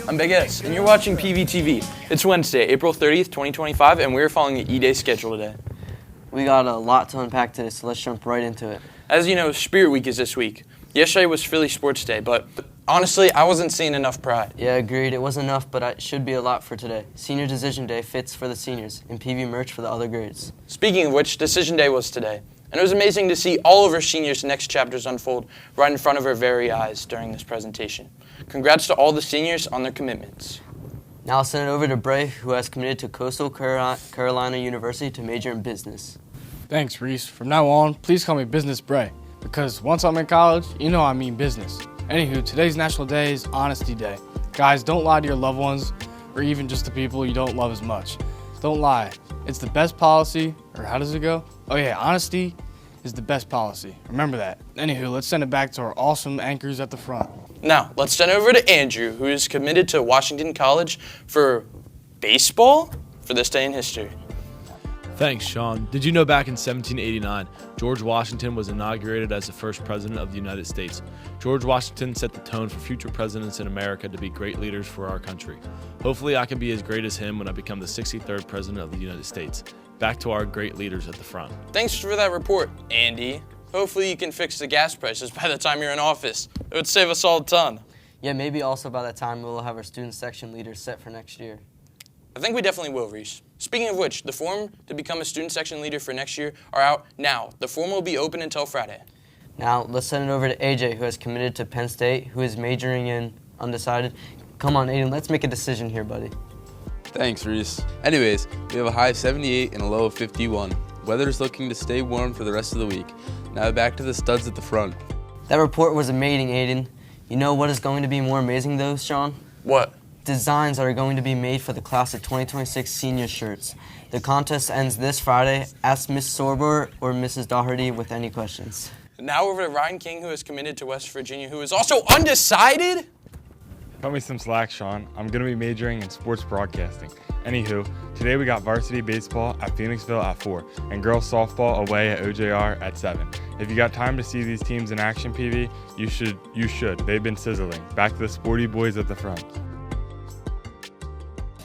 I'm Big S, and you're watching PVTV. It's Wednesday, April 30th, 2025, and we're following an E-Day schedule today. We got a lot to unpack today, so let's jump right into it. As you know, Spirit Week is this week. Yesterday was Philly Sports Day, but honestly, I wasn't seeing enough pride. Yeah, agreed. It wasn't enough, but it should be a lot for today. Senior Decision Day fits for the seniors, and PV merch for the other grades. Speaking of which, Decision Day was today, and it was amazing to see all of our seniors' next chapters unfold right in front of our very eyes during this presentation. Congrats to all the seniors on their commitments. Now I'll send it over to Bray, who has committed to Coastal Carolina University to major in business. Thanks, Reese. From now on, please call me Business Bray, because once I'm in college, you know I mean business. Anywho, today's National Day is Honesty Day. Guys, don't lie to your loved ones, or even just the people you don't love as much. Don't lie. It's the best policy, or how does it go? Oh yeah, honesty is the best policy. Remember that. Anywho, let's send it back to our awesome anchors at the front. Now, let's send it over to Andrew, who is committed to Washington College for baseball for this day in history. Thanks, Sean. Did you know back in 1789, George Washington was inaugurated as the first president of the United States? George Washington set the tone for future presidents in America to be great leaders for our country. Hopefully, I can be as great as him when I become the 63rd president of the United States. Back to our great leaders at the front. Thanks for that report, Andy. Hopefully you can fix the gas prices by the time you're in office. It would save us all a ton. Yeah, maybe also by that time we'll have our student section leaders set for next year. I think we definitely will, Reese. Speaking of which, the form to become a student section leader for next year are out now. The form will be open until Friday. Now, let's send it over to AJ, who has committed to Penn State, who is majoring in undecided. Come on, Aiden, let's make a decision here, buddy. Thanks, Reese. Anyways, we have a high of 78 and a low of 51. Weather's looking to stay warm for the rest of the week. Now back to the studs at the front. That report was amazing, Aiden. You know what is going to be more amazing, though, Sean? What? Designs that are going to be made for the class of 2026 senior shirts. The contest ends this Friday. Ask Miss Sorber or Mrs. Doherty with any questions. Now over to Ryan King, who is committed to West Virginia, who is also undecided? Cut me some slack, Sean. I'm going to be majoring in sports broadcasting. Anywho, today we got varsity baseball at Phoenixville at 4 and girls softball away at OJR at 7. If you got time to see these teams in action, PV, you should. They've been sizzling. Back to the sporty boys at the front.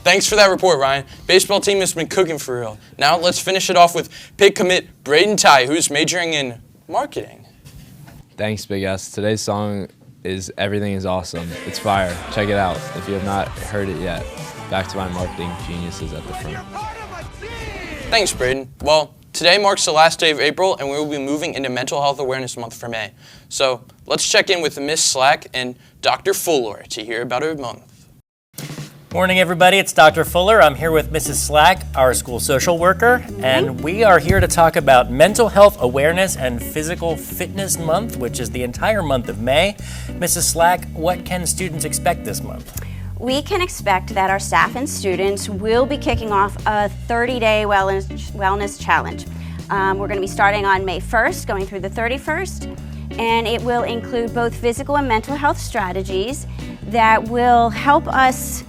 Thanks for that report, Ryan. Baseball team has been cooking for real. Now let's finish it off with Pig commit Braden Ty, who's majoring in marketing. Thanks, Big S. Today's song is Everything is Awesome. It's fire. Check it out if you have not heard it yet. Back to my marketing geniuses at the front. Thanks, Braden. Well, today marks the last day of April, and we will be moving into Mental Health Awareness Month for May. So let's check in with Miss Slack and Dr. Fuller to hear about her month. Morning, everybody. It's Dr. Fuller. I'm here with Mrs. Slack, our school social worker, and we are here to talk about Mental Health Awareness and Physical Fitness Month, which is the entire month of May. Mrs. Slack, what can students expect this month? We can expect that our staff and students will be kicking off a 30-day wellness challenge. We're going to be starting on May 1st, going through the 31st, and it will include both physical and mental health strategies that will help us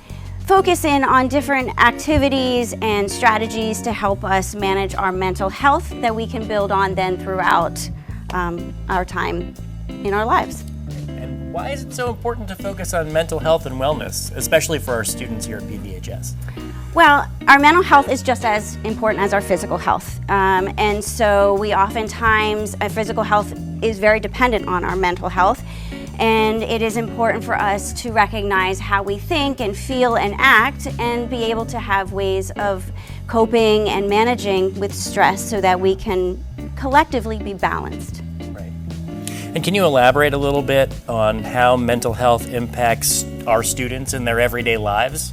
focus in on different activities and strategies to help us manage our mental health that we can build on then throughout our time in our lives. And why is it so important to focus on mental health and wellness, especially for our students here at PVHS? Well, our mental health is just as important as our physical health. And so we oftentimes, physical health is very dependent on our mental health. And it is important for us to recognize how we think and feel and act and be able to have ways of coping and managing with stress so that we can collectively be balanced. Right. And can you elaborate a little bit on how mental health impacts our students in their everyday lives?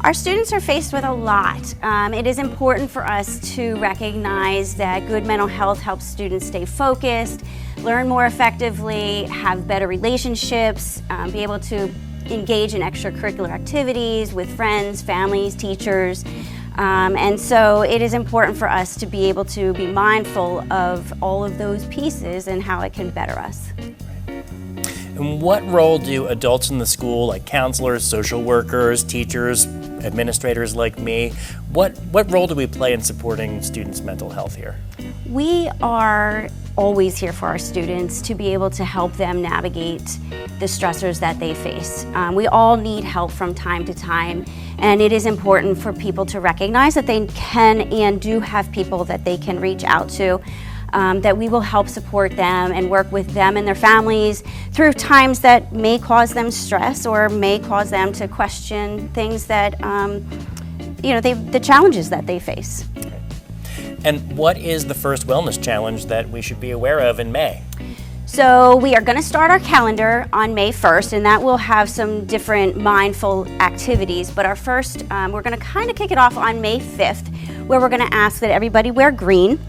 Our students are faced with a lot. It is important for us to recognize that good mental health helps students stay focused, learn more effectively, have better relationships, be able to engage in extracurricular activities with friends, families, teachers. And so it is important for us to be able to be mindful of all of those pieces and how it can better us. And what role do adults in the school, like counselors, social workers, teachers, administrators like me, what role do we play in supporting students' mental health here? We are always here for our students to be able to help them navigate the stressors that they face. We all need help from time to time, and it is important for people to recognize that they can and do have people that they can reach out to, that we will help support them and work with them and their families through times that may cause them stress or may cause them to question things that, the challenges that they face. And what is the first wellness challenge that we should be aware of in May? So we are going to start our calendar on May 1st, and that will have some different mindful activities. But our first, we're going to kind of kick it off on May 5th, where we're going to ask that everybody wear green.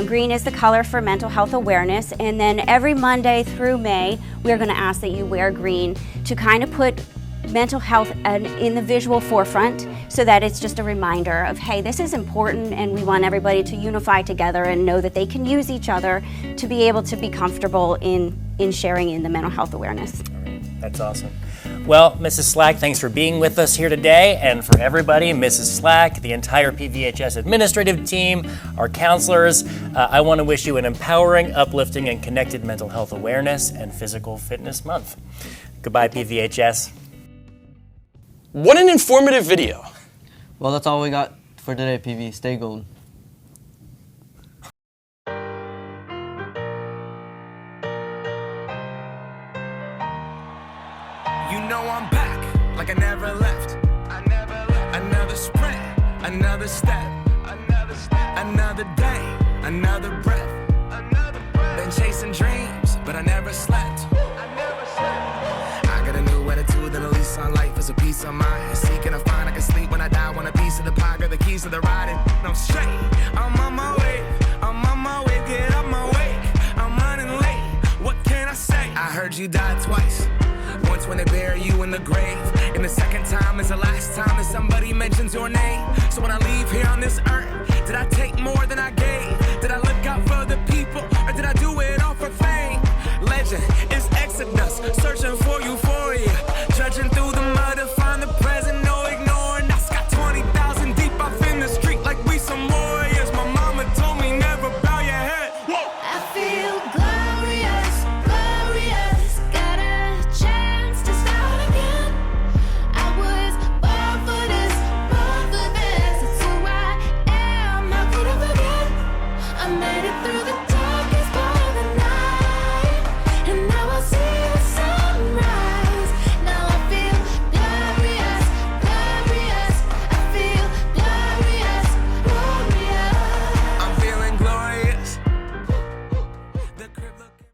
Green is the color for mental health awareness, and then every Monday through May, we're going to ask that you wear green to kind of put mental health in the visual forefront, so that it's just a reminder of, hey, this is important, and we want everybody to unify together and know that they can use each other to be able to be comfortable in sharing in the mental health awareness. That's awesome. Well, Mrs. Slack, thanks for being with us here today. And for everybody, Mrs. Slack, the entire PVHS administrative team, our counselors, I want to wish you an empowering, uplifting, and connected mental health awareness and physical fitness month. Goodbye, PVHS. What an informative video. Well, that's all we got for today, PV. Stay gold. You know I'm back, like I never left. Another sprint, another step, another day, another breath. Been chasing dreams, but I never slept. I got a new attitude and a lease on life is a piece of mind. Seeking to find I can sleep when I die. Want a piece of the pie, got the keys to the ride. And I'm straight, I'm on my way, get up my way. I'm running late, what can I say? I heard you died twice. Once when they bury you in the grave, and the second time is the last time that somebody mentions your name. So when I leave here on this earth, did I take more than I gave? Did I look out for the people, or did I do it all for fame? Legend is Exodus, searching for you.